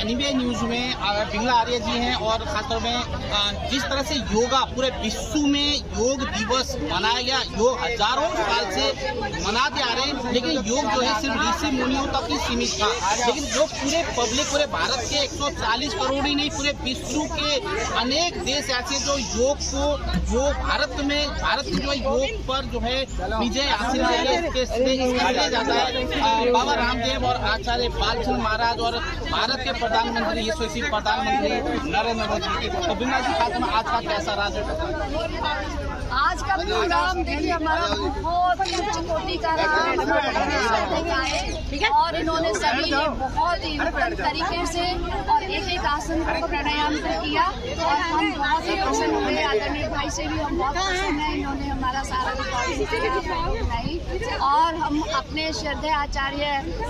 NBI news में पिंगला आर्य जी हैं और खासतौर में जिस तरह से योगा पूरे विश्व में योग दिवस मनाया गया, योग हजारों साल से मनाते आ रहे हैं, लेकिन योग जो है सिर्फ ऋषि मुनियों तक ही सीमित था। लेकिन जो पूरे पब्लिक, पूरे भारत के 140 करोड़ ही नहीं, पूरे विश्व के अनेक देश ऐसे जो योग को, जो भारत की जो योग पर जो है विजय हासिल किया जाता है बाबा रामदेव और आचार्य बालचंद्र महाराज और भारत के प्रधानमंत्री यशस्वी प्रधानमंत्री नरेंद्र मोदी। तो बिना जी खात्मा आज का कैसा रहा? आज का प्रोग्राम देखिए हमारा बहुत उच्च कोटि का रहा है और इन्होंने सभी ने बहुत ही उत्तम तरीके से और एक आसन को प्राणायाम किया और हम बहुत ही प्रसन्न हुए। आदरणीय भाई से भी हम बहुत प्रसन्न हैं, इन्होंने हमारा सारा रिकॉर्डिंग किया और हम अपने श्रद्धेय आचार्य,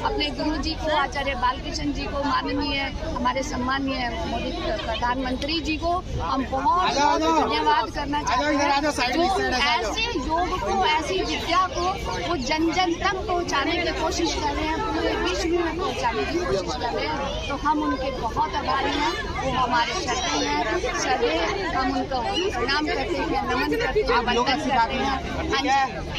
अपने गुरु जी को, आचार्य बालकृष्ण जी को, माननीय हमारे सम्मानीय मोदी प्रधानमंत्री जी को हम बहुत धन्यवाद करना चाहते हैं। जो ऐसे योग को, ऐसी विद्या को वो जन जन तक पहुंचाने की कोशिश कर रहे हैं, पूरे विश्व में पहुंचाने की कोशिश कर रहे हैं, तो हम उनके बहुत आभारी हैं। वो हमारे श्रद्धेय हैं, श्रद्धेय हम उनको प्रणाम करते हैं, नमन करते हैं, वंदन करते हैं।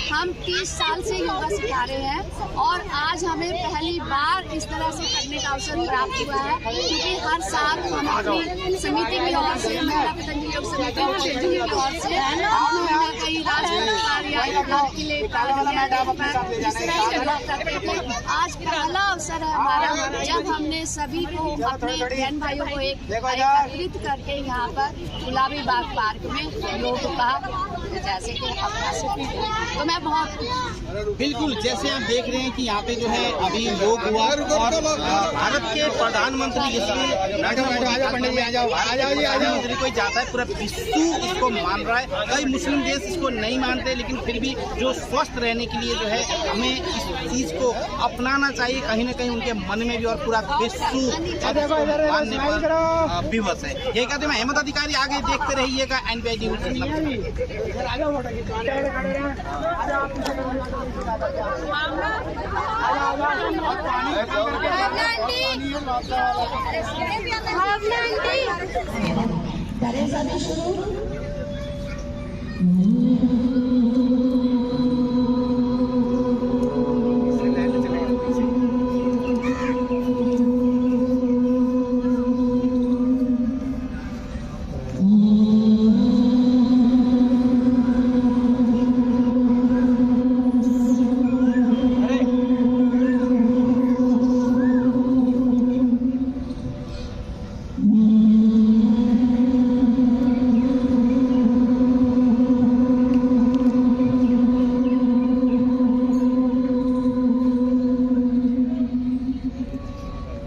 हम 30 साल से योगा सिखा रहे हैं और आज हमें पहली बार इस तरह से करने का अवसर प्राप्त हुआ है, क्योंकि हर साल हम अपनी समिति की ओर से, महिला पतंजलि योग समिति की ओर से कई आज पहला अवसर है हमारा जब हमने सभी को, अपने बहन भाइयों को एकत्रित करके यहाँ पर गुलाबी बाग पार्क में योग का जैसे कि तो मैं बहुत बिल्कुल जैसे आप देख रहे हैं कि यहाँ पे जो है अभी योग हुआ और भारत के प्रधानमंत्री प्रधानमंत्री कोई जाता है, पूरा विश्व इसको मान रहा है। कई मुस्लिम देश इसको नहीं मानते, लेकिन फिर भी जो स्वस्थ रहने के लिए जो है हमें इस चीज को अपनाना चाहिए। कहीं ना कहीं उनके मन में भी और पूरा विश्व मानने पर विवश है। यही कहते हैं अहमद अधिकारी, आगे देखते रहिएगा एनबीआई न्यूज।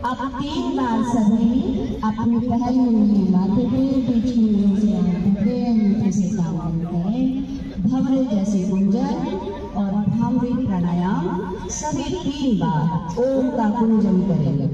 अब 3 बार सभी अपनी पहल में माथे पे बीच में से मीठे से काम करें। भव्य जैसे गुंजन और भव्य प्राणायाम सभी 3 बार ओम का गुंजन करेंगे।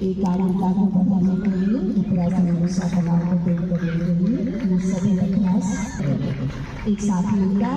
एकाग्रता को बढ़ाने के लिए सभी अभ्यास एक साथ मिलकर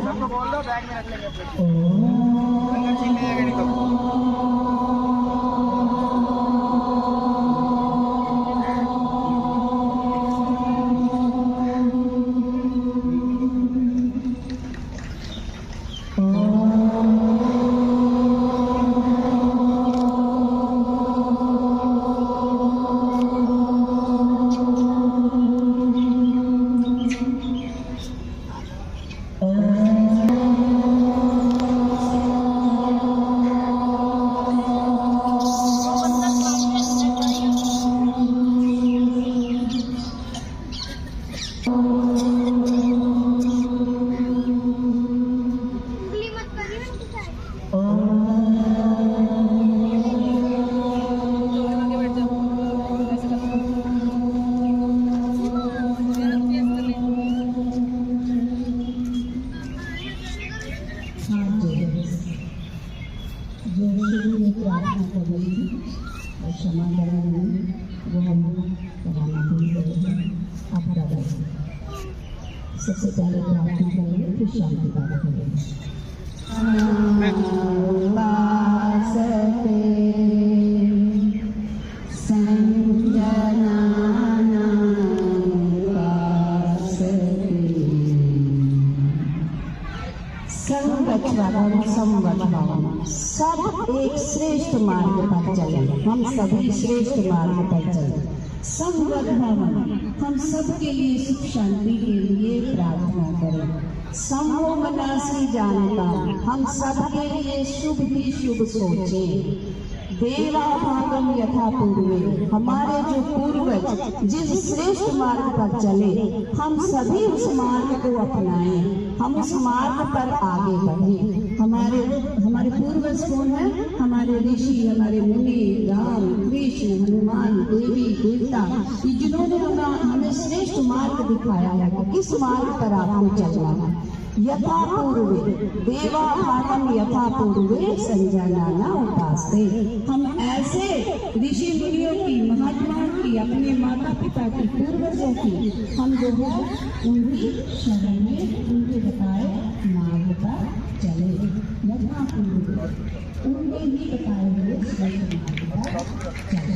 क्षमा करेंगे वो हम कराना भूल गए हैं। अब दादा सबसे पहले प्रार्थना करेंगे फिर शांति बात करेंगे। सब एक श्रेष्ठ मार्ग पर चले, हम सभी श्रेष्ठ मार्ग पर चले। संवत भवन, हम सबके लिए सुख शांति के लिए प्रार्थना करें। समो मनासी जानता, हम सबके लिए शुभ ही शुभ सोचें। देवा भागम यथा पूर्वे, हमारे जो पूर्वज जिस श्रेष्ठ मार्ग पर चले हम सभी उस मार्ग को अपनाएं, हम उस मार्ग पर आगे बढ़ें। हमारे पूर्वज कौन है? हमारे ऋषि, हमारे मुनि, राम, कृष्ण, हनुमान, देवी, देवता, जिन्होंने हमें श्रेष्ठ मार्ग दिखाया है कि इस मार्ग पर आपको चलना है। यथा पूर्वे देवा भागम यथा पूर्वे संजाना उपासते, हम ऐसे ऋषि मुनियों की, महात्माओं की, अपने माता पिता की, पूर्वजों की हम जो है उनकी शरण में उनके बताए मार्ग पर चले। यथा पूर्वे उनके ही बताए हुए श्रेष्ठ मार्ग पर चले।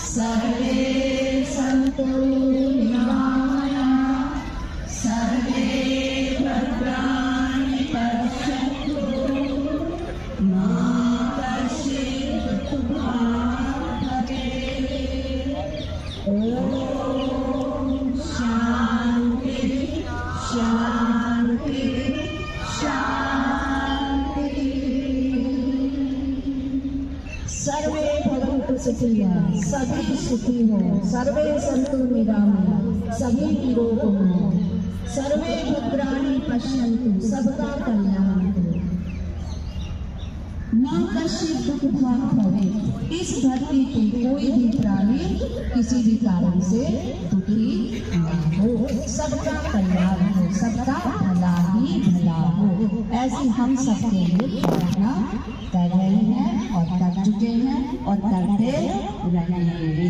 सर्वे सन्तु निरामयाः, सर्वे भद्राणि पश्यन्तु, मा कश्चित् दुःखभाग् भवेत्। ॐ शान्ति शान्ति शान्ति। सर्वे भवन्तु सुखिनः, सभी सुखी हो। सर्वे सन्तु निरामयाः, सभी निरोग हो। सर्वे भद्राणि पश्यन्तु, सबका कल्याण हो। न कश्चित् दुःखभाग् भवेत्, इस धरती पे कोई भी प्राणी किसी भी कारण से दुखी न हो। सबका कल्याण हो, सबका भला ही भला हो, ऐसी हम सबके लिए प्रार्थना कर रहे हैं और कर चुके हैं और करते रहेंगे।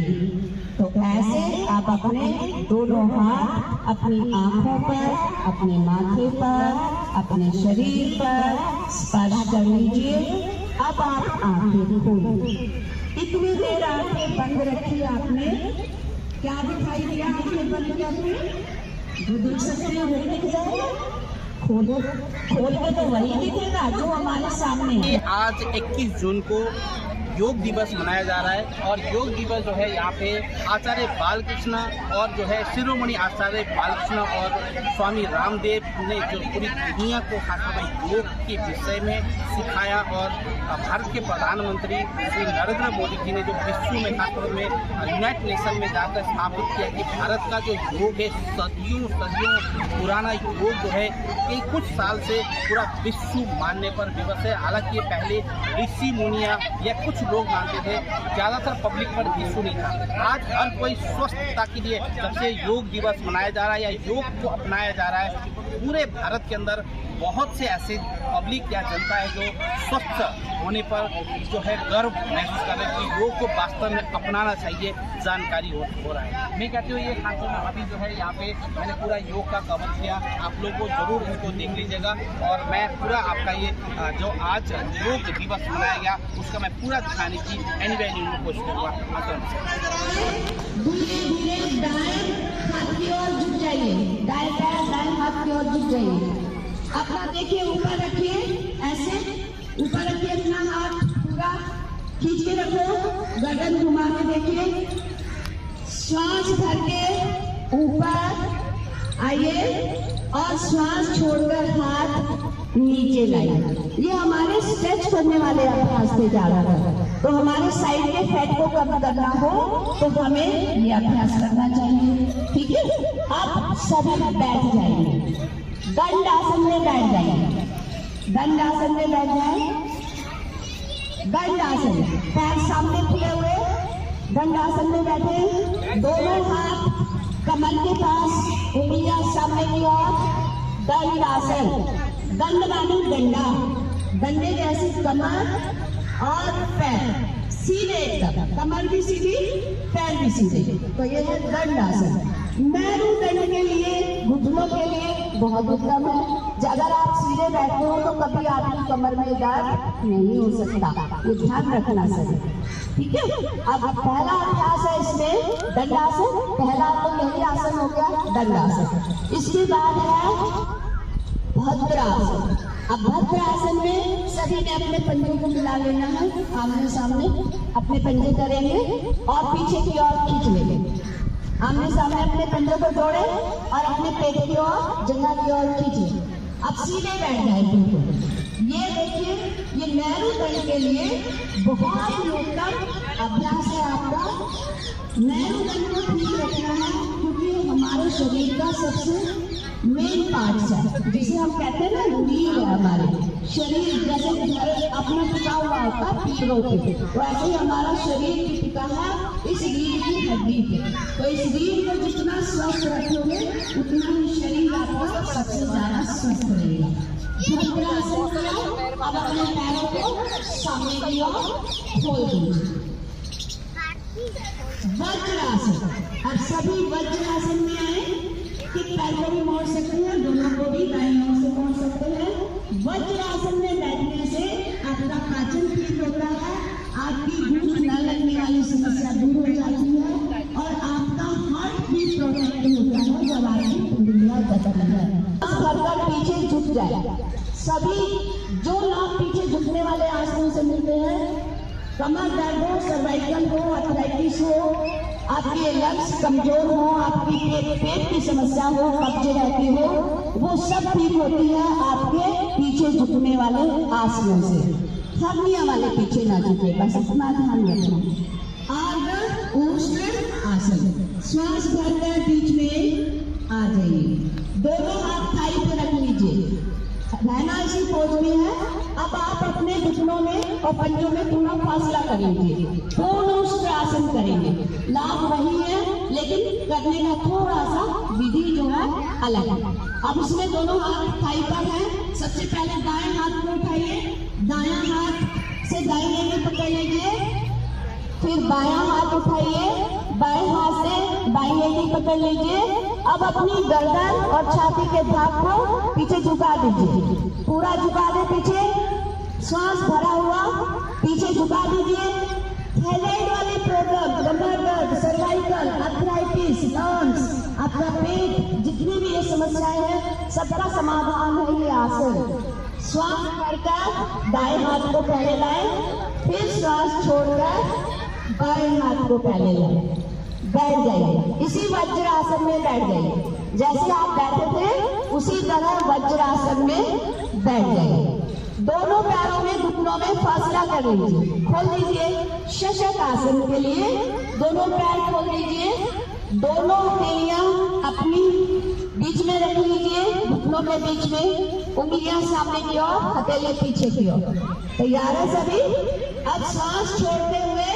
तो ऐसे आप अपने दोनों हाथ अपनी आंखों पर, अपने माथे पर, अपने शरीर पर स्पर्श कर लीजिए। अब आप आंखें खोलिए। इतनी देर आंखें बंद रखी आपने, क्या दिखाई दिया आंखें बंद करके? जो देख सकते हैं वही दिख जाएगा। खोलो, खोल के तो वही दिखेगा जो हमारे सामने है। आज 21 जून को योग दिवस मनाया जा रहा है और योग दिवस जो है यहाँ पे आचार्य बालकृष्ण और जो है शिरोमणि आचार्य बालकृष्ण और स्वामी रामदेव ने जो पूरी दुनिया को खासतौर योग के विषय में सिखाया और भारत के प्रधानमंत्री श्री नरेंद्र मोदी जी ने जो विश्व में खासतौर में यूनाइटेड नेशन में जाकर स्थापित किया कि भारत का जो योग है सदियों पुराना योग जो है कई कुछ साल से पूरा विश्व मानने पर विवश है। हालांकि पहले ऋषि मुनिया या कुछ लोग मानते थे, ज़्यादातर पब्लिक पर विश्व नहीं था। आज हर कोई स्वस्थता के लिए जब से योग दिवस मनाया जा रहा है या योग को अपनाया जा रहा है, पूरे भारत के अंदर बहुत से ऐसे पब्लिक या जनता है जो स्वस्थ होने पर जो है गर्व महसूस कर रहे हैं कि योग को वास्तव में अपनाना चाहिए, जानकारी हो रहा है। मैं कहती हूँ ये खासतौर में अभी जो है यहाँ पे मैंने पूरा योग का कवर किया, आप लोग को जरूर इसको देख लीजिएगा और मैं पूरा आपका ये जो आज योग दिवस मनाया गया उसका मैं पूरा दिखाने की कोशिश करूँगा। दाएं हाथ की ओर झुक जाइए। अपना देखिए ऊपर रखिए, ऐसे ऊपर रखिए अपना हाथ पूरा खींच के रखो, गर्दन घुमा के देखिए। श्वास भर के ऊपर आइए और श्वास छोड़कर हाथ नीचे लाइए। ये हमारे स्ट्रेच करने वाले अभ्यास थे ज़्यादातर, तो हमारे साइड के फैट को कम करना हो तो हमें ये अभ्यास करना चाहिए। ठीक है, अब सभी बैठ जाएंगे, दंडासन में बैठ जाएंगे। दंडासन में बैठ जाए, दंडासन, पैर सामने खुले हुए दंडासन में बैठे, दोनों हाथ कमर के पास, उंगलियां सामने की ओर, दंडासन। दंड माने डंडा, डंडे जैसी कमर और पैर सीधे एकदम, कमर भी सीधी पैर भी सीधे, तो ये है दंड आसन। मेरुदंड के लिए, घुटनों के लिए बहुत उत्तम है। अगर आप सीधे बैठे हो तो कभी आपकी कमर में दर्द नहीं हो सकता, ये ध्यान रखना सर, ठीक है। अब पहला अभ्यास है इसमें दंडासन, पहला तो यही आसन हो गया दंडासन। इसके बाद है भद्रासन। अब भद्रासन में सभी ने अपने पंजे को मिला लेना है, आमने सामने अपने पंजे करेंगे और पीछे की ओर खींच लेंगे। आमने सामने अपने पंजे को जोड़े और अपने पेट की ओर, जंघा की ओर खींचे। अब सीधे बैठ जाए बिल्कुल। ये देखिए, ये मेरुदंड के लिए बहुत ही उत्तम अभ्यास है आपका। मेरुदंड को ठीक रखना है क्योंकि हमारे शरीर का सबसे मेन पार्ट है, जिसे हम कहते हैं ना रीढ़ है हमारे शरीर, जैसे घर अपना टिका हुआ होता है पीड़ों पे, तो ऐसे ही हमारा शरीर भी टिका है इस रीढ़ की हड्डी पे। तो इस रीढ़ को जितना स्वस्थ रखोगे उतना ही शरीर आपका सबसे ज्यादा स्वस्थ रहेगा। भद्रासन किया, अब अपने पैरों को सामने की ओर खोल दीजिए। वज्रासन, अब सभी वज्रासन में आए कि पैर को भी मोड़ सकते हैं, दोनों को भी दाईं ओर से मोड़ सकते हैं। वज्रासन में बैठने से आपका पाचन ठीक होता है, आपकी भूख न लगने वाली समस्या दूर हो जाती है और आपका हार्ट भी प्रोटेक्ट होता है जब आपकी कुंडलियां गतिशील है। कर पीछे झुक जाए। सभी जो लोग पीछे झुकने वाले आसनों से मिलते हैं, कमर दर्द हो, सर्वाइकल हो, अर्थराइटिस हो, आपके लंग्स कमजोर हो, आपकी पेट की समस्या हो, कब्जे रहती हो, वो सब ठीक होती है आपके पीछे झुकने वाले आसनों से। हर्निया वाले पीछे ना झुके, बस इतना ध्यान रखना। आर्द्र उष्ण आसन, श्वास भरकर बीच में आ जाइए, दोनों हाथ थाई पे रख लीजिए, रहना इसी पोज में है। अब आप अपने घुटनों में और पंजों में पूरा फासला कर लीजिए, पूर्ण उष्ट्रासन करेंगे। लाभ वही है लेकिन करने का थोड़ा सा विधि जो है अलग है। अब इसमें दोनों हाथ थाई पर है। सबसे पहले दाएं हाथ को उठाइए, दायां हाथ से दाईं एड़ी पकड़ लीजिए, फिर बायां हाथ उठाइए, बाएं हाथ से बाईं एड़ी पकड़ लीजिए। अब अपनी गर्दन और छाती के भाग को पीछे झुका दीजिए, पूरा झुका दे पीछे, श्वास भरा हुआ पीछे झुका दीजिए। थायराइड वाले प्रॉब्लम, कमर दर्द, सर्वाइकल, अर्थराइटिस, लंग्स, आपका पेट, जितनी भी ये समस्याएं हैं सबका समाधान है ये आसन। श्वास भरकर दाएं हाथ को पहले लाए, फिर श्वास छोड़कर बाएं हाथ को पहले लाए, बैठ जाइए। इसी वज्रासन में बैठ जाइए, जैसे आप बैठे थे उसी तरह वज्रासन में बैठ जाइए। दोनों पैरों में घुटनों में फासला कर लीजिए, खोल दीजिए। शशक आसन के लिए दोनों पैर खोल दीजिए, दोनों हथेलियां अपनी बीच में रख लीजिए, घुटनों के बीच में, उंगलियां सामने की ओर, हथेली पीछे की ओर। तैयार है सभी? अब सांस छोड़ते हुए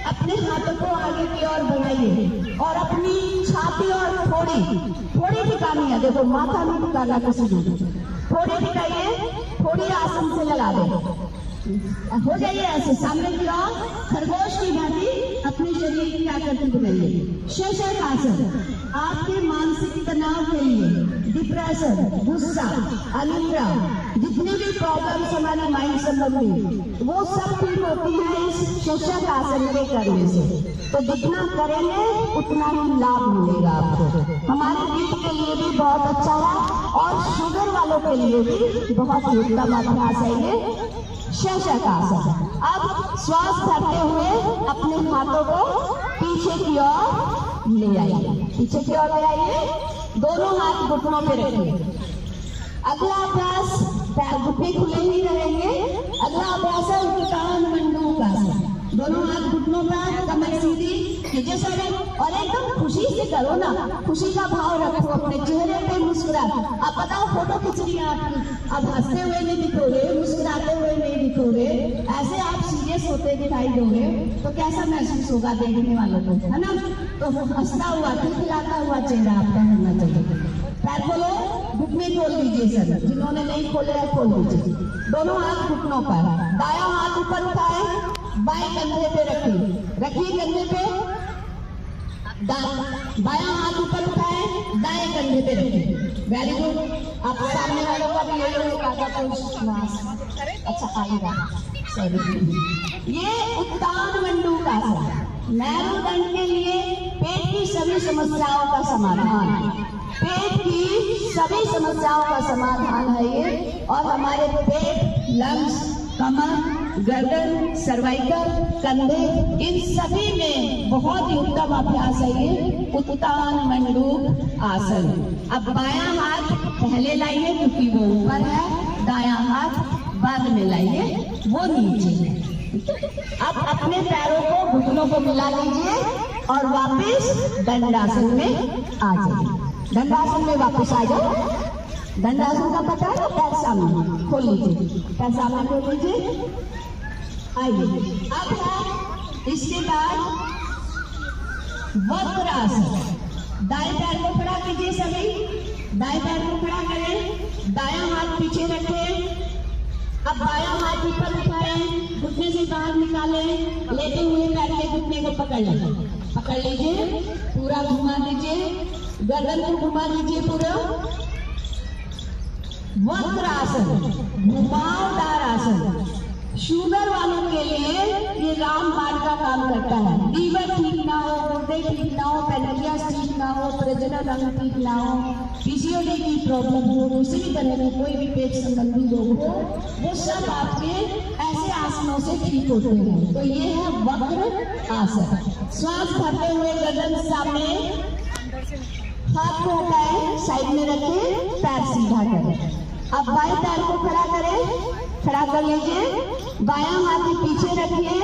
अपने हाथों को आगे की ओर बढ़ाइए और अपनी छाती और थोड़ी टिकानी है, देखो माथा नहीं टिकाना किसी ने, थोड़ी टिकाइए, थोड़ी आसन से लगा दे, हो जाइए ऐसे सामने की ओर, खरगोश की भांति अपने शरीर की आकृति बनाइए। शशक आसन आपके मानसिक तनाव के लिए, डिप्रेशन, गुस्सा, अनिद्रा, जितनी भी प्रॉब्लम्स हमारे माइंड संबंधी वो सब ठीक होती है इस शशक आसन के करने से। तो जितना करेंगे उतना ही लाभ मिलेगा आपको। हमारे दिल के लिए भी बहुत अच्छा है और शुगर वालों के लिए भी बहुत ही उत्तम अभ्यास है ये शशक आसन। अब श्वास भरते हुए अपने हाथों को पीछे की ओर ले आइए, पीछे की ओर ले आइए, दोनों हाथ घुटनों पे रखिए। अगला अभ्यास, घुटने खुले ही रहेंगे। अगला अभ्यास है उत्तान मंडूक आसन, दोनों हाथ घुटनों पर, कमर सीधी, जैसा और एकदम खुशी से करो ना, खुशी का भाव रखो अपने चेहरे पे, मुस्कुरा। अब बताओ फोटो खींच रही है आपकी, अब हंसते हुए नहीं दिखोगे, मुस्कुराते हुए नहीं दिखोगे, ऐसे आप सीरियस होते दिखाई दोगे तो कैसा महसूस होगा देखने वालों को, है ना? तो हंसता हुआ, खिलखिलाता हुआ चेहरा आपका होना चाहिए। पैर खोलो, घुटने खोल दीजिए सर, जिन्होंने नहीं खोले हैं खोल दीजिए। दोनों हाथ घुटनों पर, दायां हाथ ऊपर उठाए, बाएं कंधे पे रखिए, रखिए कंधे पे, बायां हाथ ऊपर उठाए, दाएं कंधे पे रखिए। Very good. आप सामने वालों का भी ले लो, अच्छा आएगा। सॉरी, ये उत्तान मंडूक आसन, मेरुदंड के लिए पेट की सभी समस्याओं का समाधान, पेट की सभी समस्याओं का समाधान है ये। और हमारे पेट, लंग्स, कमर, गर्दन, सर्वाइकल, कंधे, इन सभी में बहुत ही उत्तम अभ्यास है ये उत्तान मंडूक आसन। अब बायां हाथ पहले लाइए क्योंकि वो ऊपर है, दायां हाथ बाद में लाइए, वो नीचे है। अब अपने पैरों को घुटनों को मिला लीजिए और वापस दंडासन में आ जाइए। दंडासन में वापस आ जाओ। दंडासन का पता है, पैर सामने खोल लीजिए, पैर सामने खोल लीजिए, आइए। अब है इसके बाद वक्रासन। दाएं पैर को खड़ा कीजिए सभी, दाएं पैर को खड़ा करें, दायां हाथ पीछे रखें। अब बायां हाथ ऊपर उठाएं, घुटने से बाहर निकालें, लेटे हुए पैर के घुटने को पकड़ लें, पकड़ लीजिए, पूरा घुमा दीजिए, गर्दन को घुमा दीजिए पूरा। वक्रासन, घुमावदार आसन, शुगर वालों के लिए ये रामबाण का काम करता है। लीवर ठीक ना हो, गुर्दे ठीक ना हो, पैनक्रियास ठीक ना हो, प्रजनन अंग ठीक ना हो, पीसीओडी की प्रॉब्लम हो, किसी भी तरह में कोई भी पेट संबंधी रोग हो, वो सब आपके ऐसे आसनों से ठीक होते हैं। तो ये है वक्र आसन। श्वास भरते हुए गर्दन सामने, हाथ को हटाएं, साइड में रखें, पैर सीधा करें। अब बाएं पैर को खड़ा करें, खड़ा कर लीजिए, बायां हाथ पीछे रखिए,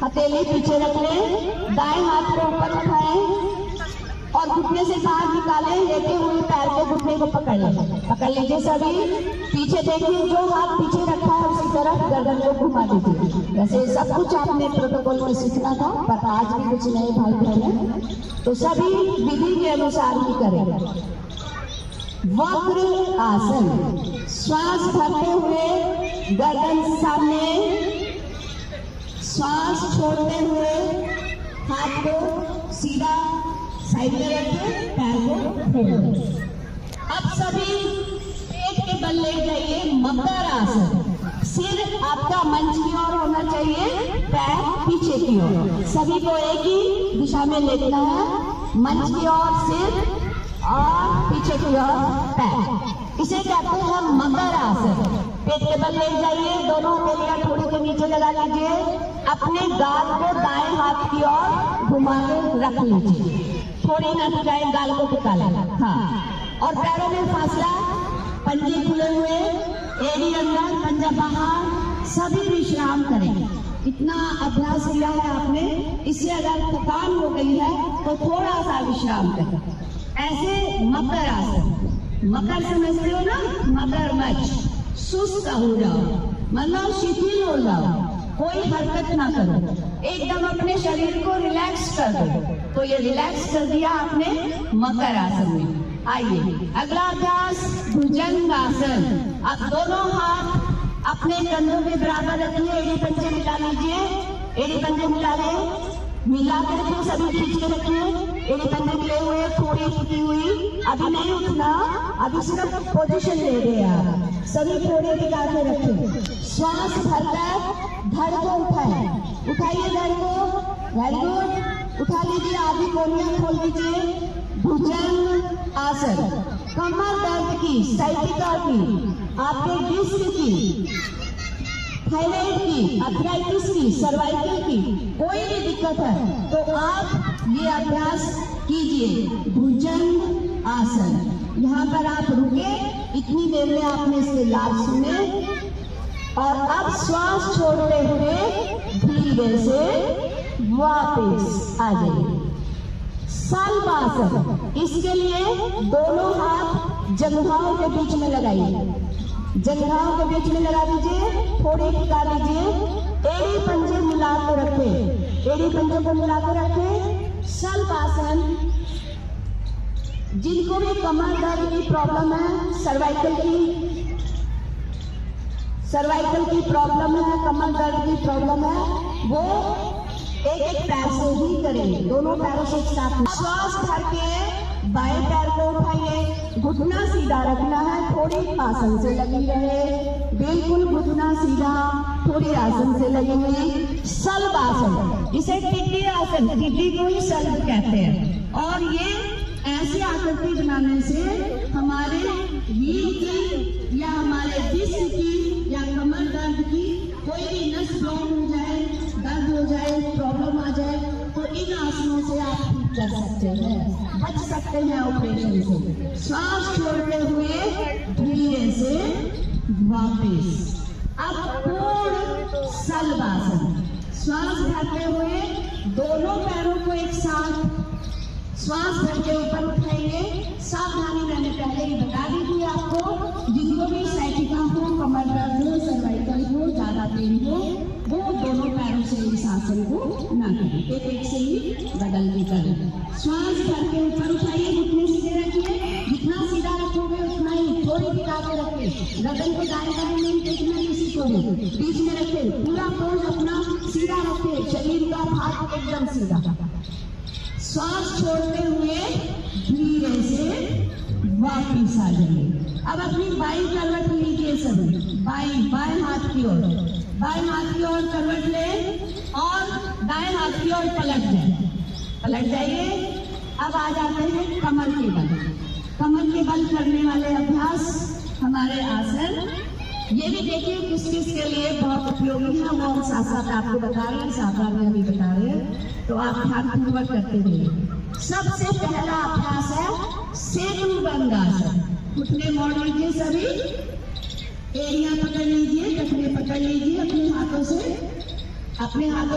हथेली पीछे रख लें, दाएं हाथ को ऊपर उठाएं और घुटने से बाहर निकालें, लेते हुए पैर के घुटने को पकड़ लें, पकड़ लीजिए सभी। पीछे देखिए, जो हाथ पीछे रखा है उसी तरफ गर्दन को घुमा दीजिए। वैसे सब कुछ आपने प्रोटोकॉल में सीखना था, पर आज भी कुछ नए भाई बहन हैं तो सभी विधि के अनुसार ही करें। वक्र आसन, श्वास भरते हुए गर्दन सामने, श्वास छोड़ते हुए हाथ को सीधा साइड में रखें, पैर को खोलें। अब सभी पेट के बल ले जाइए, मकर आसन। सिर आपका मंच की ओर होना चाहिए, पैर पीछे की ओर। सभी को एक ही दिशा में लेटना है, मंच की ओर सिर और पीछे की ओर पैर। इसे कहते हैं मकर आसन। पेट के बल ले जाइए, दोनों हथेलियां थोड़ी के नीचे लगा लीजिए, अपने गाल को दाएं हाथ की ओर घुमा के रख लीजिए, थोड़ी ना टिकाए, गाल को टिका लेना। हाँ, और पैरों में फासला, पंजे खुले हुए, एड़ी अंदर, पंजा बाहर, सभी विश्राम करें। इतना अभ्यास किया है आपने, इससे अगर थकान हो गई है तो थोड़ा सा विश्राम करें। ऐसे मकर आसन, मकर समझते हो ना, मगरमच्छ, सुस्त हो जाओ, मतलब शिथिल हो जाओ, कोई हरकत ना करो, एकदम अपने शरीर को रिलैक्स कर दो। तो ये रिलैक्स कर दिया आपने मकर आसन में। आइए अगला अभ्यास भुजंग आसन। अब दोनों हाथ अपने कंधों के बराबर रखिए, एड़ी पंजे मिला लीजिए, एड़ी पंजे मिला लें, मिला के रखिए, सभी खींच के रखिए, एड़ी पंजे मिले हुए, थोड़ी टूटी हुई, अभी नहीं उठना, अभी सिर्फ पोजीशन ले रहे हैं आप, सभी थोड़े टिका के रखें। श्वास भरकर धड़ को उठाएं, उठाइए धड़ को, वेरी गुड, उठा लीजिए, आधी कोहनियां खोल दीजिए। भुजंग आसन, कमर दर्द की, साइटिका की, आपके डिस्क की, थायराइड की, अर्थराइटिस की, सर्वाइकल की कोई भी दिक्कत है तो आप ये अभ्यास कीजिए, भुजंग आसन। यहाँ पर आप रुके, इतनी देर में आपने इसके लाभ सुने और अब श्वास छोड़ते हुए धीरे से वापस आ जाइए। सल्पासन, इसके लिए दोनों हाथ जंघाओं के बीच में लगाइए, जंघाओं के बीच में लगा दीजिए, थोड़ी टिका लीजिए, एड़ी पंजे मिला के रखें, एड़ी पंजे को मिला के रखें। सल्पासन जिनको भी कमर दर्द की प्रॉब्लम है, सर्वाइकल की प्रॉब्लम है, कमर दर्द की प्रॉब्लम है, वो एक एक पैर से ही करें, दोनों पैरों से एक साथ। श्वास भर के बाएं पैर को उठाइए, घुटना सीधा रखना है, थोड़ी आसन से लगी रहे, बिल्कुल घुटना सीधा, थोड़ी आसन से लगी हुई। सल्ब आसन, इसे टिड्डी आसन, टिड्डी को ही सल्ब कहते हैं। और ये ऐसी आकृति बनाने से हमारे रीढ़ की या हमारे डिस्क की या कमर दर्द की कोई भी नस ब्लॉक हो जाए, दर्द हो जाए, प्रॉब्लम आ जाए, तो इन आसनों से आप ठीक कर सकते हैं, बच सकते हैं ऑपरेशन से। श्वास छोड़ते हुए धीरे से वापस। अब पूर्ण सल्ब आसन, श्वास भरते हुए दोनों पैरों को एक साथ श्वास भर के ऊपर उठाएंगे। सावधानी मैंने पहले ही बता दी थी आपको, जिनको भी साइटिका हो, कमर दर्द हो, सर्वाइकल हो, ज्यादा पेन हो, वो दोनों पैरों से इस आसन को ना करें, एक एक से ही बदल के करें। श्वास भर के ऊपर उठाइए, घुटने सीधे रखिए, जितना सीधा रखोगे उतना ही, थोड़ी टिका के रखें, गर्दन को दाएं बाएं नहीं टेकना किसी को भी, बीच में रखें, पूरा पोज अपना सीधा रखें, शरीर का भाग एकदम सीधा। श्वास छोड़ते हुए धीरे से वापस आ जाइए। अब अपनी बाईं करवट लीजिए सभी, बाएं हाथ की ओर, बाएं हाथ की ओर करवट ले और दाएं हाथ की ओर पलट जाइए। अब आ जाते हैं कमर के बल। कमर के बल करने वाले अभ्यास हमारे आसन, ये भी देखिए किस किस के लिए बहुत उपयोगी है, वो हम साथ साथ आपको बता रहे हैं, सावधान में भी बता रहे हैं, तो आप ध्यानपूर्वक करते रहिए। सबसे पहला अभ्यास है सेतुबंध आसन। घुटने मोड़ लीजिए सभी, एड़ियां पकड़ लीजिए, टखने पकड़ लीजिए अपने हाथों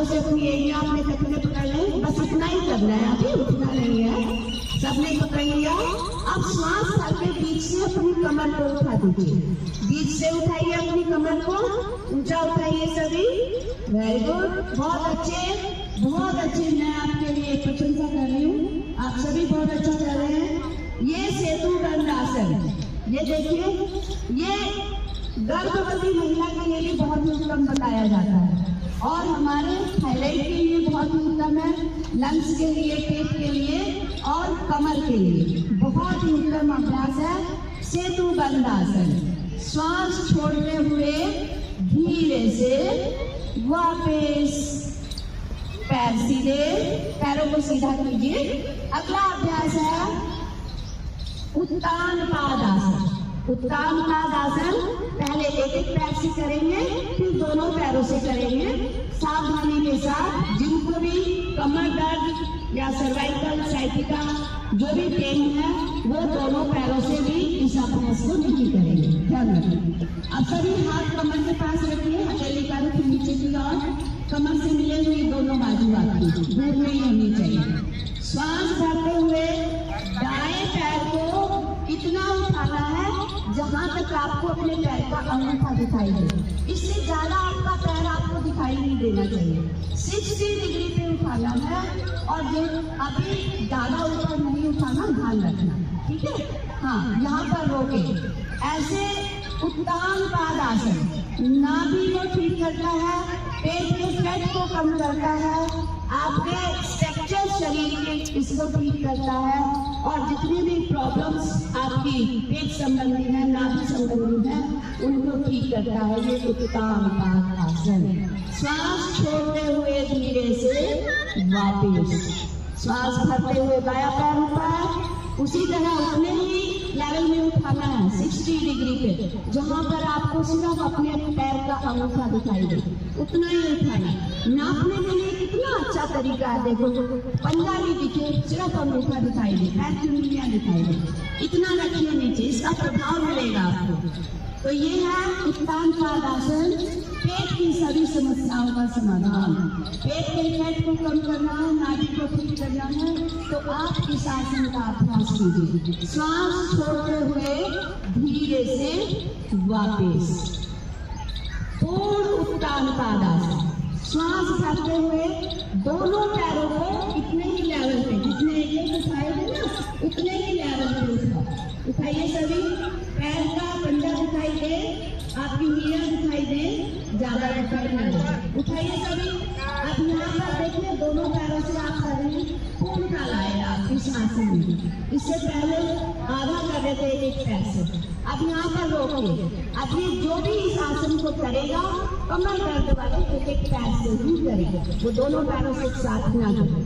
से अपनी एड़ियां अपने टखने पकड़ लें, बस इतना ही करना है, अभी उठना नहीं है, सबने पकड़ लिया। अब श्वास भर के बीच से अपनी कमर को उठा दीजिए, बीच से उठाइए अपनी कमर को, ऊंचा उठाइए सभी, वेरी गुड, बहुत अच्छे। मैं आपके लिए प्रशंसा कर रही हूँ, आप सभी बहुत अच्छा कर रहे हैं। ये सेतुबंध आसन, ये देखिए, ये गर्भवती महिला के लिए भी बहुत ही उत्तम बताया जाता है और हमारे थायराइड के लिए बहुत ही उत्तम है, लंग्स के लिए, पेट के लिए और कमर के लिए बहुत ही उत्तम अभ्यास है सेतुबंध आसन। श्वास छोड़ते हुए धीरे से वापस, पैर सीधे, पैरों को सीधा कीजिए। अगला अभ्यास है उत्तान पाद आसन। उत्तान पाद आसन पहले एक एक पैर से करेंगे, फिर दोनों पैरों से करेंगे, सावधानी के साथ। जिनको भी कमर दर्द या सर्वाइकल, साइटिका जो भी पेन है, वो दोनों पैरों से भी इस अभ्यास को नहीं करेंगे, ध्यान रखिए। अब सभी हाथ कमर के पास रखिए, हथेली का रुख नीचे की ओर, कमर से मिले हुए दोनों बाजू आपकी दूर नहीं होनी चाहिए। श्वास भरते हुए दाएं पैर को इतना उठाना है जहां तक आपको अपने पैर का अंगूठा दिखाई दे, इससे ज्यादा आपका पैर आपको दिखाई नहीं देना चाहिए। 60 डिग्री पे उठाना है और जो अभी ज्यादा ऊपर नहीं उठाना, ध्यान रखना, ठीक है। हाँ, यहाँ पर रोके। ऐसे उत्तान पाद आसन नाभि को ठीक करता है, पेट के फैट को कम करता है, आपके स्ट्रक्चर शरीर के इसको ठीक करता है और जितनी भी प्रॉब्लम्स आपकी पेट संबंधी है, नाभि संबंधी है, उनको ठीक करता है ये उत्तान पाद आसन। श्वास छोड़ते हुए धीरे से वापस, श्वास भरते हुए बायां पैर ऊपर, उसी तरह उतने ही लेवल में उठाना है 60 डिग्री पे, जहां पर आपको सिर्फ अपने पैर का अंगूठा दिखाई दे, उतना ही उठाना। नापने के लिए कितना अच्छा तरीका है, देखो पंजा भी दिखे, सिर्फ अंगूठा दिखाई दे, पैर की उंगलियां दिखाई दे, इतना रखिए नीचे, इसका प्रभाव मिलेगा आपको। तो ये है उत्तान पाद आसन, पेट की सभी समस्याओं का समाधान। पेट के फैट को कम करना है, नाभि को ठीक करना है, तो आप इस आसन का अभ्यास कीजिए। श्वास छोड़ते हुए धीरे से वापस, पूर्ण उत्तान पाद आसन। श्वास भरते हुए दोनों पैरों को इतने ही लेवल पे, जितने एक उठाए थे ना, उतने ही लेवल उठाइए सभी, पैर का पंजा दिखाई दे, आपकी मीरा दिखाई दे, ज्यादा दिखाई ना दे। उठाइए सभी। अब यहाँ पर देखिए दोनों पैरों से आप शरीर पूर्ण लाए आप इस आसन में। इससे पहले आधा कर रहे थे एक पैर से, अब यहाँ पर रोकिए। अब ये जो भी इस आसन को करेगा कमर दर्द वाले एक पैर से ही करेगा, वो दोनों पैरों से साथ ना करें,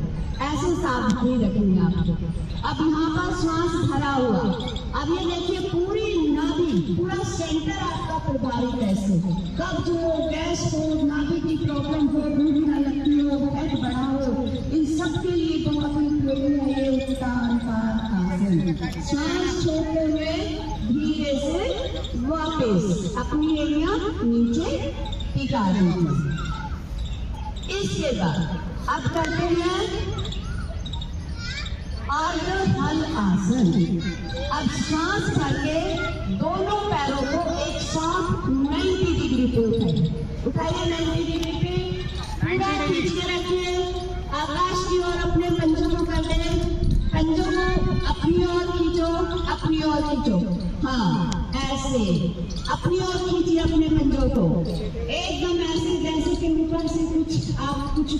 ऐसे सावधानी रखेंगे आपको। अब यहाँ पर श्वास भरा हुआ, अब ये देखिए पूरी नाभि, पूरा सेंटर आपका प्रभावित कैसे, कब्ज हो, गैस हो, नाभि की प्रॉब्लम हो, भूख न लगती हो, पेट बड़ा हो, इन सब के लिए बहुत ही उपयोगी है ये उत्तानपाद आसन। श्वास छोड़ते हुए धीरे से वापस अपनी एरिया नीचे टिका दीजिए। इसके बाद अब करते हैं अर्ध हल आसन। अब सांस भरके दोनों पैरों को एक साथ 90 डिग्री पे उठाइए 90 डिग्री पे, पूरा खींच के रखिए, आकाश की ओर अपने पंजों को कर दें, पंजों को अपनी ओर खींचो, अपनी ओर खींचो, हाँ ऐसे अपनी ओर खींचिए अपने पंजों को, एकदम ऐसे जैसे कि ऊपर से कुछ आप कुछ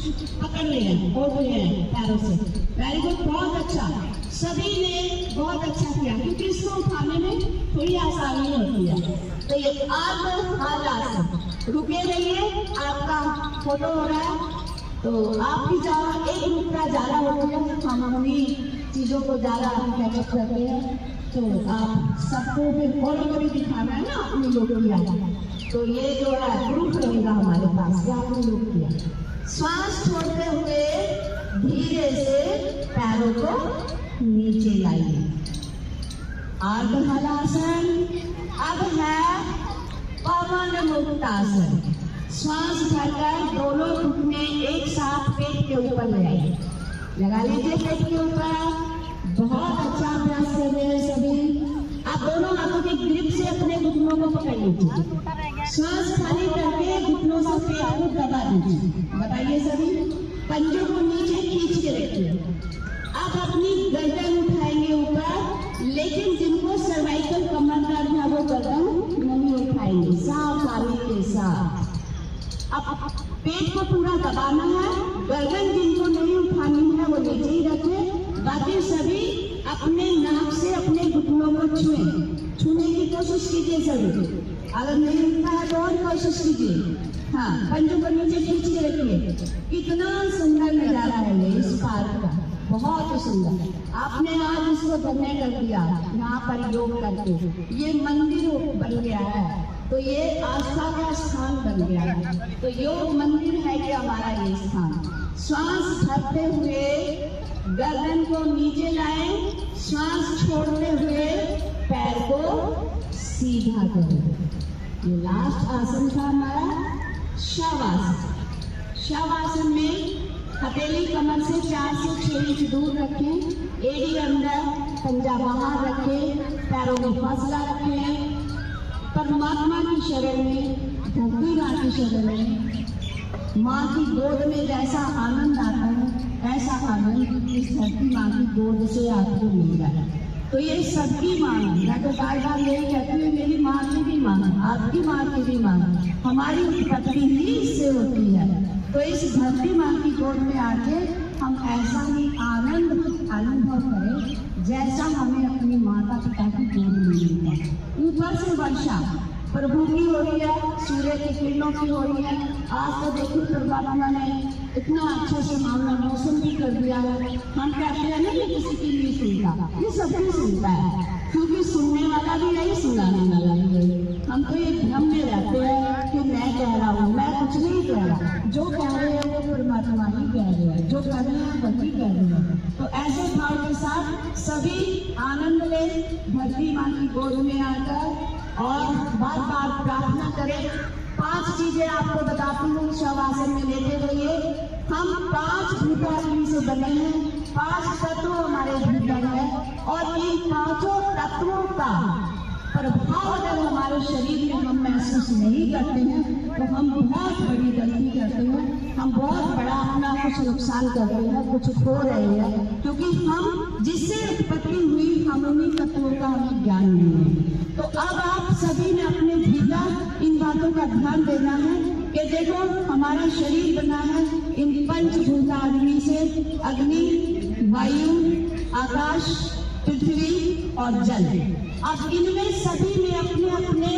पकड़ ले हैं, बोल रहे हैं पैरों से। वेरी गुड, बहुत अच्छा, सभी ने बहुत अच्छा किया, क्योंकि इसको उठाने में थोड़ी आसानी होती है। तो ये अर्ध हल आसन, रुके रहिए, आपका फोटो हो रहा है, तो आपकी जहाँ एक मुद्रा ज्यादा होती है, हम अपनी चीजों को ज्यादा कैचअप करते हैं, तो आप सबको फिर फॉलो करके दिखाना है ना अपने लोग किया, तो ये जो है प्रूफ रहेगा हमारे पास कि आपने लोग किया। श्वास छोड़ते हुए धीरे से पैरों को नीचे लाइए, अर्ध हल आसन। अब है पवन मुक्त आसन। श्वास भरकर दोनों घुटने एक साथ पेट के ऊपर ले आइए, लगा लीजिए पेट के ऊपर। बहुत अच्छा अभ्यास कर रहे हैं सभी। आप दोनों हाथों की ग्रिप से अपने घुटनों को पकड़ लीजिए, श्वास खाली करके घुटनों से पेट को दबा दीजिए। बताइए सभी, पंजों को नीचे खींच के रखिए। आप अपनी गर्दन उठाएंगे ऊपर, लेकिन जिनको सर्वाइकल कमर दर्द है वो गर्दन नहीं उठाएंगे, सावधानी के साथ। अब पेट को पूरा दबाना है, गर्दन जिनको नहीं उठानी है वो नीचे ही रखें, बाकी सभी अपने नाक से अपने घुटनों को छूने की कोशिश कीजिए सभी। अगर नहीं उठता है तो और कोशिश कीजिए, हाँ पंजों को नीचे खींच के रखिए। कितना सुंदर नजारा है ये इस पार्क का, बहुत ही सुंदर। आपने आज इसको धन्य कर दिया यहाँ पर योग करके, ये मंदिर बन गया है, तो ये आस्था का स्थान बन गया है, तो योग मंदिर है कि हमारा ये स्थान। श्वास भरते हुए गर्दन को नीचे लाएं, श्वास छोड़ते हुए पैर को सीधा करें। ये लास्ट आसन था हमारा शवासन। शवासन में हथेली कमर से 4 से 6 इंच दूर रखें, एड़ी अंदर, पंजा बाहर रखें, पैरों में फासला रखें। परमात्मा की शरण में, धरती माँ की शरण में, माँ की गोद में जैसा आनंद आता है, ऐसा आनंद इस धरती माँ की गोद से आपको मिल रहा है। तो ये सबकी माँ है, मैं तो बार बार यही कहती हूँ, मेरी माँ की भी माँ, आपकी माँ की भी माँ, हमारी उत्पत्ति ही इससे होती है। तो इस धरती माँ की गोद में आके हम ऐसा ही आनंद अनुभव करें जैसा हमें अपनी माता पिता की गोद में मिलता है। ऊपर से वर्षा प्रभु की हो रही है, सूर्य की किरणों की हो रही है। आज तो देखिए परमात्मा ने इतना अच्छा से मामला मौसम भी कर दिया है। हम कहते हैं ना कि किसी की नहीं सुनता, ये सबकी सुनता है, क्योंकि सुनने वाला भी नहीं, सुनाने वाला भी नहीं। हम तो ये भ्रम में रहते हैं कि मैं कह रहा हूँ, मैं कुछ नहीं कह रहा, जो कह रहे हैं वो परमात्मा ही कह रहे हैं, जो कर रहे हैं वही कह रहे हैं। तो ऐसे भाव के साथ सभी आनंद लें धरती माँ की गोद में आकर, और बार बार प्रार्थना करें। 5 चीजें आपको बताती हूँ, शवासन में लेते रहिए। हम 5 भूताग्नि से बने हैं, 5 तत्व हमारे भीतर है, और इन 5 तत्वों का प्रभाव अगर हमारे शरीर में हम महसूस नहीं करते हैं तो हम बहुत बड़ी गलती करते हैं, हम बहुत बड़ा अपना कुछ नुकसान कर रहे हैं, कुछ खो रहे हैं, क्योंकि हम जिससे उत्पत्ति हुई हम उन्हीं तत्वों का हमें ज्ञान नहीं है। तो अब आप सभी ने अपने भीतर इन बातों का ध्यान देना है कि देखो हमारा शरीर बना है इन पंचभूताग्नि से, अग्नि, वायु, आकाश, पृथ्वी और जल। अब इनमें सभी में अपने अपने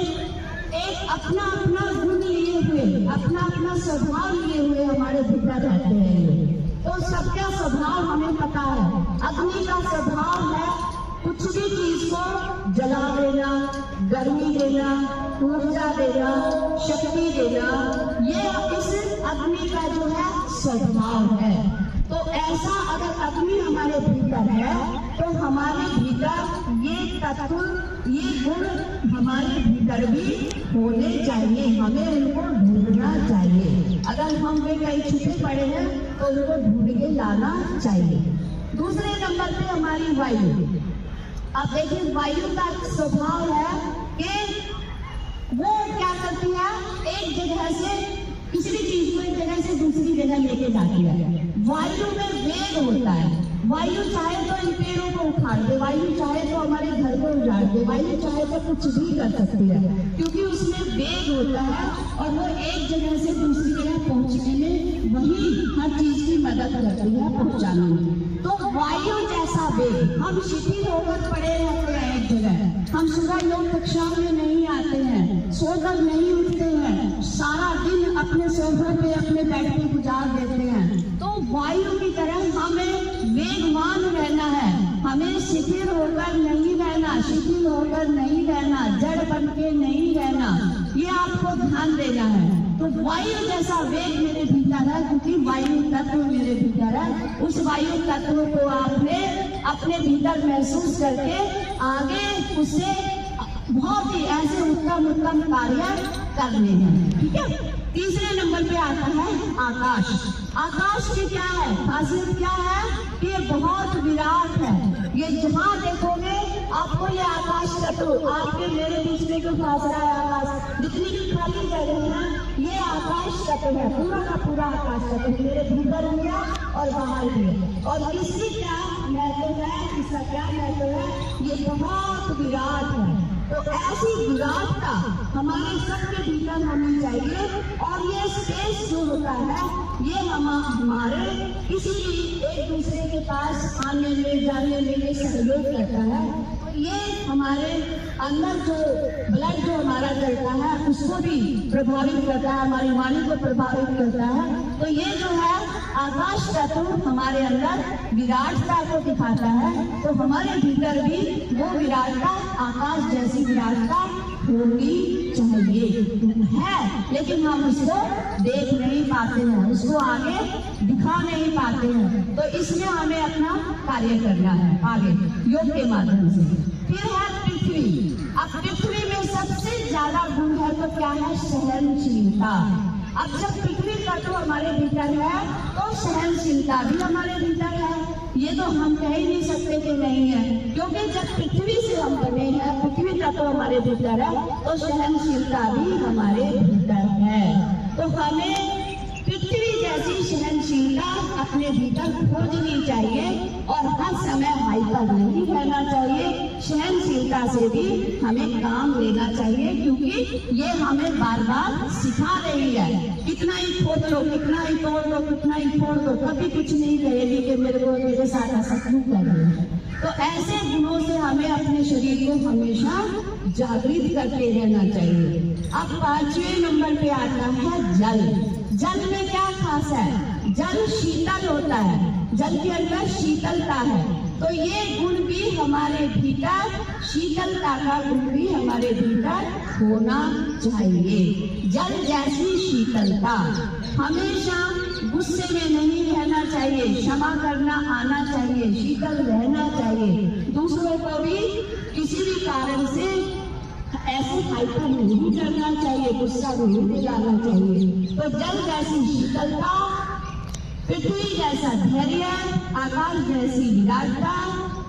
एक अपना अपना गुण लिए हुए, अपना अपना स्वभाव लिए हुए हमारे भीतर रहते हैं। तो सबका स्वभाव हमें पता है। अग्नि का स्वभाव है कुछ भी चीज को जला देना, गर्मी देना, ऊर्जा देना, शक्ति देना, ये इस अग्नि का जो है स्वभाव है। तो ऐसा अगर अग्नि हमारे भीतर है तो हमारे भीतर ये तत्व, ये गुण हमारे भीतर भी होने चाहिए, हमें उनको ढूंढना चाहिए। अगर हम वे कहीं छुपे पड़े हैं तो उनको ढूंढ के लाना चाहिए। दूसरे नंबर पे हमारी वायु। अब देखिए वायु का स्वभाव है कि वो क्या करती है, एक जगह से किसी भी चीज को एक जगह से दूसरी जगह लेके जाती है। वायु में वेग होता है। वायु चाहे तो इन पेड़ों को उखाड़ दे, वायु चाहे तो हमारे घर को उजाड़ दे, वायु चाहे तो कुछ भी कर सकती है, क्योंकि उसमें वेग होता है और वो एक जगह से दूसरी जगह पहुंचने में वही हर चीज की मदद करती है पहुंचाने में। तो वायु जैसा वेग, हम शिथिल होकर पड़े रहते हैं एक जगह, हम सुबह योग कक्षा में नहीं आते हैं, सोकर नहीं उठते हैं, सारा दिन अपने सोफे पे अपने बेड पे गुजार देते हैं। तो वायु की तरह हमें वेगवान रहना है, हमें शिथिल होकर नहीं रहना, शिथिल होकर नहीं रहना, जड़ बन के नहीं रहना, ये आपको ध्यान देना है। तो वायु जैसा वेग मेरे भीतर है, क्योंकि वायु तत्व मेरे भीतर है। उस वायु तत्व को आपने अपने भीतर महसूस करके आगे उससे बहुत ही ऐसे उत्तम उत्तम कार्य करने हैं, ठीक है। तीसरे नंबर पे आता है आकाश। आकाश की क्या है खासियत, क्या है कि ये बहुत विराट है। ये जहाँ देखोगे आपको ये आकाश तत्व, आपके मेरे बीच में जो फासला है आकाश, जितनी भी खाली जगह है ये आकाश तत्व है, पूरा का पूरा आकाश तत्व मेरे भीतर हुआ और बाहर हुआ। और इसकी क्या महत्व है, इसका क्या महत्व है, ये बहुत विराट है। तो ऐसी विराटता हमारे सबके भीतर होनी चाहिए। और ये स्पेस जो होता है ये हमारे किसी भी एक दूसरे के पास आने में जाने में ये सहयोग करता है। तो ये हमारे अंदर जो ब्लड जो हमारा चलता है उसको भी प्रभावित करता है, हमारी वाणी को प्रभावित करता है। तो ये जो है आकाश तत्व हमारे अंदर विराटता को दिखाता है। तो हमारे भीतर भी वो विराटता, आकाश जैसी विराटता होनी चाहिए है, लेकिन हम उसको देख नहीं पाते हैं, उसको आगे दिखा नहीं पाते हैं। तो इसमें हमें अपना कार्य करना है आगे योग के माध्यम से। फिर है पृथ्वी। अब पृथ्वी में सबसे ज्यादा गुण है तो क्या है, सहनशीलता। अब जब पृथ्वी तत्व हमारे भीतर है तो सहनशीलता भी हमारे भीतर है। ये तो हम कह ही नहीं सकते कि नहीं है, क्योंकि जब पृथ्वी से हम बने हैं, पृथ्वी तत्व हमारे भीतर है तो सहनशीलता भी हमारे भीतर है। तो हमें पृथ्वी जैसी सहनशीलता अपने भीतर खोजनी चाहिए और हर समय हाइपर नहीं रहना चाहिए। सहनशीलता से भी हमें काम लेना चाहिए, क्योंकि ये हमें बार बार सिखा रही है। कितना ही खोद लो, कितना ही तोड़ लो, कितना ही फोड़ लो, कभी कुछ नहीं कहेगी कि मेरे को मेरे साथ ऐसा क्यों कर रहे हैं। तो ऐसे गुणों से हमें अपने शरीर को हमेशा जागृत करके रहना चाहिए। अब 5वें नंबर पे आता है जल। जल में क्या खास है, जल शीतल होता है, जल के अंदर शीतलता है। तो ये गुण भी हमारे भीतर, शीतलता का गुण भी हमारे भीतर होना चाहिए। जल जैसी शीतलता, हमेशा गुस्से में नहीं रहना चाहिए, क्षमा करना आना चाहिए, शीतल रहना चाहिए। दूसरों को भी किसी भी कारण से ऐसे हाइपर नहीं करना चाहिए, गुस्सा नहीं दिलाना चाहिए। तो जल जैसी शीतलता, पृथ्वी जैसा धैर्य, आकाश जैसी विराटता,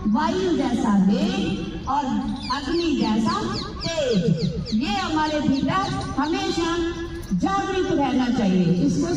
वायु जैसा वेग और अग्नि जैसा तेज, ये हमारे भीतर हमेशा जागृत रहना चाहिए। इसको